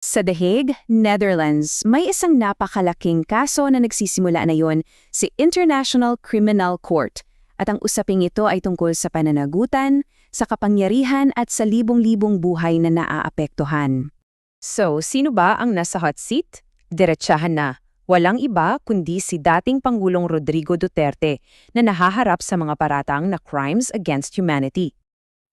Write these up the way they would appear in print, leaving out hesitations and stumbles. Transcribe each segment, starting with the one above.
Sa The Hague, Netherlands, may isang napakalaking kaso na nagsisimula na yon, si International Criminal Court. At ang usaping ito ay tungkol sa pananagutan, sa kapangyarihan at sa libong-libong buhay na naaapektuhan. So, sino ba ang nasa hot seat? Diretsahan na. Walang iba kundi si dating Pangulong Rodrigo Duterte na nahaharap sa mga paratang na crimes against humanity.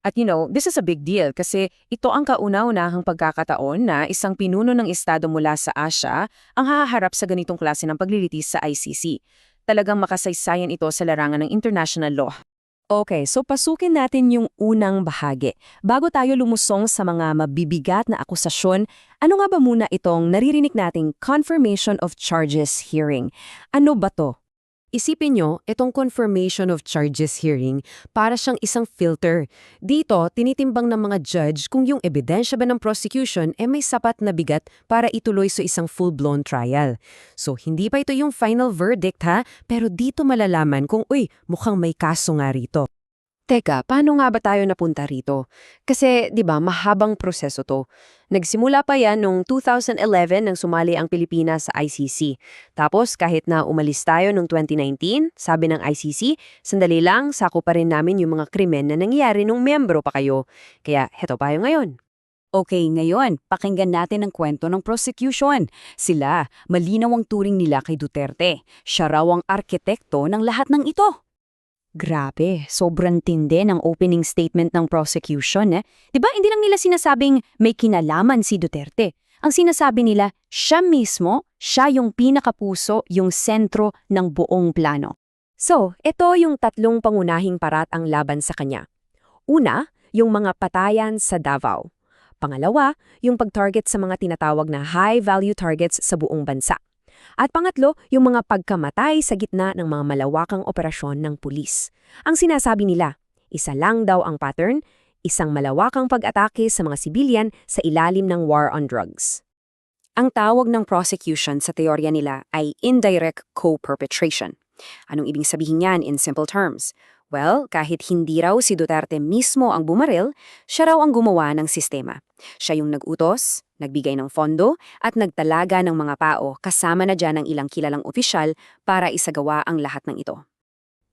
At this is a big deal kasi ito ang kauna-unahang pagkakataon na isang pinuno ng estado mula sa Asia ang haharap sa ganitong klase ng paglilitis sa ICC. Talagang makasaysayan ito sa larangan ng international law. Okay, so pasukin natin yung unang bahagi. Bago tayo lumusong sa mga mabibigat na akusasyon, ano nga ba muna itong naririnig nating confirmation of charges hearing? Ano ba to? Isipin nyo, itong confirmation of charges hearing para siyang isang filter. Dito, tinitimbang ng mga judge kung yung ebidensya ba ng prosecution may sapat na bigat para ituloy sa isang full-blown trial. So, hindi pa ito yung final verdict pero dito malalaman kung, mukhang may kaso nga rito. Teka, paano nga ba tayo napunta rito? Kasi, di ba, mahabang proseso to. Nagsimula pa yan noong 2011 nang sumali ang Pilipinas sa ICC. Tapos, kahit na umalis tayo noong 2019, sabi ng ICC, sandali lang, sako pa rin namin yung mga krimen na nangyayari nung miyembro pa kayo. Kaya, heto tayo ngayon. Okay, ngayon, pakinggan natin ang kwento ng prosecution. Sila, malinaw ang turing nila kay Duterte. Siya raw ang arkitekto ng lahat ng ito. Grabe, sobrang tindi ng opening statement ng prosecution. Diba, hindi lang nila sinasabing may kinalaman si Duterte. Ang sinasabi nila, siya mismo, siya yung pinakapuso, yung sentro ng buong plano. So, ito yung tatlong pangunahing paratang laban sa kanya. Una, yung mga patayan sa Davao. Pangalawa, yung pag-target sa mga tinatawag na high-value targets sa buong bansa. At pangatlo, yung mga pagkamatay sa gitna ng mga malawakang operasyon ng pulis. Ang sinasabi nila, isa lang daw ang pattern, isang malawakang pag-atake sa mga sibilyan sa ilalim ng war on drugs. Ang tawag ng prosecution sa teorya nila ay indirect co-perpetration. Anong ibig sabihin yan in simple terms? Well, kahit hindi raw si Duterte mismo ang bumaril, siya raw ang gumawa ng sistema. Siya yung nag-utos, nagbigay ng pondo, at nagtalaga ng mga pao kasama na dyan ng ilang kilalang opisyal para isagawa ang lahat ng ito.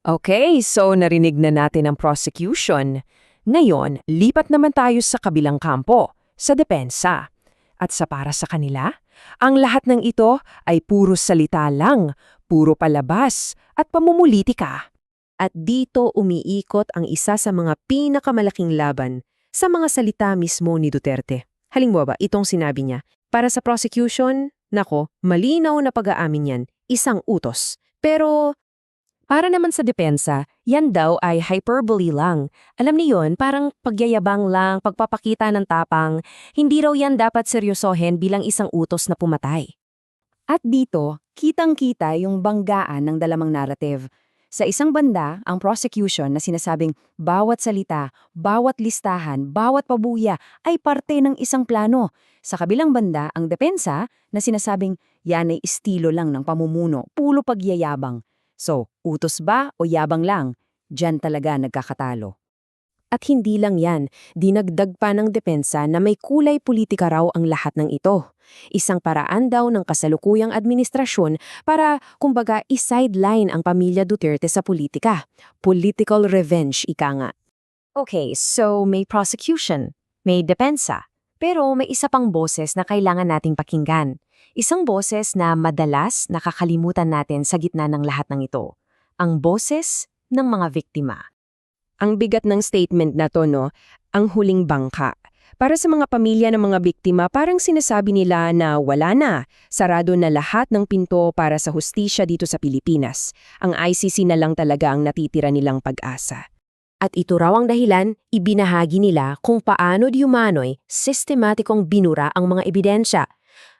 Okay, so narinig na natin ang prosecution. Ngayon, lipat naman tayo sa kabilang kampo, sa depensa. At sa para sa kanila, ang lahat ng ito ay puro salita lang, puro palabas, at pamumulitika. At dito umiikot ang isa sa mga pinakamalaking laban sa mga salita mismo ni Duterte. Halimbawa, itong sinabi niya, para sa prosecution, nako, malinaw na pag-aamin yan, isang utos. Pero, para naman sa depensa, yan daw ay hyperbole lang. Alam niyo yun, parang pagyayabang lang, pagpapakita ng tapang, hindi raw yan dapat seryosohin bilang isang utos na pumatay. At dito, kitang-kita yung banggaan ng dalamang narrative. Sa isang banda, ang prosecution na sinasabing bawat salita, bawat listahan, bawat pabuya ay parte ng isang plano. Sa kabilang banda, ang depensa na sinasabing yan ay estilo lang ng pamumuno, pulo pagyayabang. So, utos ba o yabang lang? Diyan talaga nagkakatalo. At hindi lang yan, dinagdag pa ng depensa na may kulay politika raw ang lahat ng ito. Isang paraan daw ng kasalukuyang administrasyon para, kumbaga, i-sideline ang pamilya Duterte sa politika. Political revenge, ika nga. Okay, so may prosecution, may depensa, pero may isa pang boses na kailangan nating pakinggan. Isang boses na madalas nakakalimutan natin sa gitna ng lahat ng ito. Ang boses ng mga biktima. Ang bigat ng statement na to, ang huling bangka. Para sa mga pamilya ng mga biktima, parang sinasabi nila na wala na, sarado na lahat ng pinto para sa hustisya dito sa Pilipinas. Ang ICC na lang talaga ang natitira nilang pag-asa. At ito raw ang dahilan, ibinahagi nila kung paano di umano'y sistematikong binura ang mga ebidensya.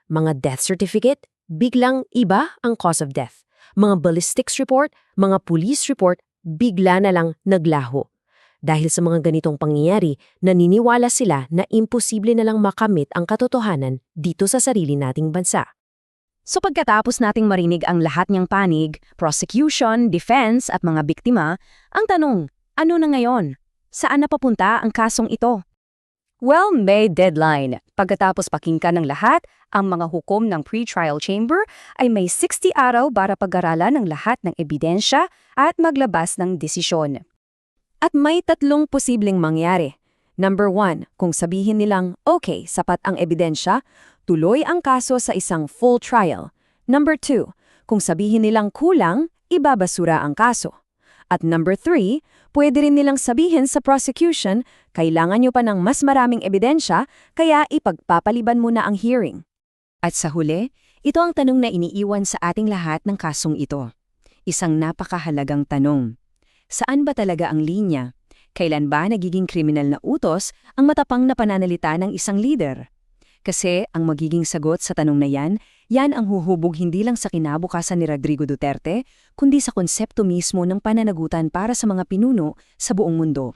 Mga death certificate, biglang iba ang cause of death. Mga ballistics report, mga police report, bigla na lang naglaho. Dahil sa mga ganitong pangyayari, naniniwala sila na imposible na lang makamit ang katotohanan dito sa sarili nating bansa. So pagkatapos nating marinig ang lahat niyang panig, prosecution, defense at mga biktima, ang tanong, ano na ngayon? Saan na papunta ang kasong ito? Well, may deadline. Pagkatapos pakinggan ng lahat, ang mga hukom ng pre-trial chamber ay may 60 araw para pag-aralan ng lahat ng ebidensya at maglabas ng desisyon. At may tatlong posibleng mangyari. Number 1, kung sabihin nilang, okay, sapat ang ebidensya, tuloy ang kaso sa isang full trial. Number 2, kung sabihin nilang kulang, ibabasura ang kaso. At number 3, pwede rin nilang sabihin sa prosecution, kailangan nyo pa ng mas maraming ebidensya, kaya ipagpapaliban muna ang hearing. At sa huli, ito ang tanong na iniiwan sa ating lahat ng kasong ito. Isang napakahalagang tanong. Saan ba talaga ang linya? Kailan ba nagiging kriminal na utos ang matapang na pananalita ng isang leader? Kasi ang magiging sagot sa tanong na yan ang huhubog hindi lang sa kinabukasan ni Rodrigo Duterte, kundi sa konsepto mismo ng pananagutan para sa mga pinuno sa buong mundo.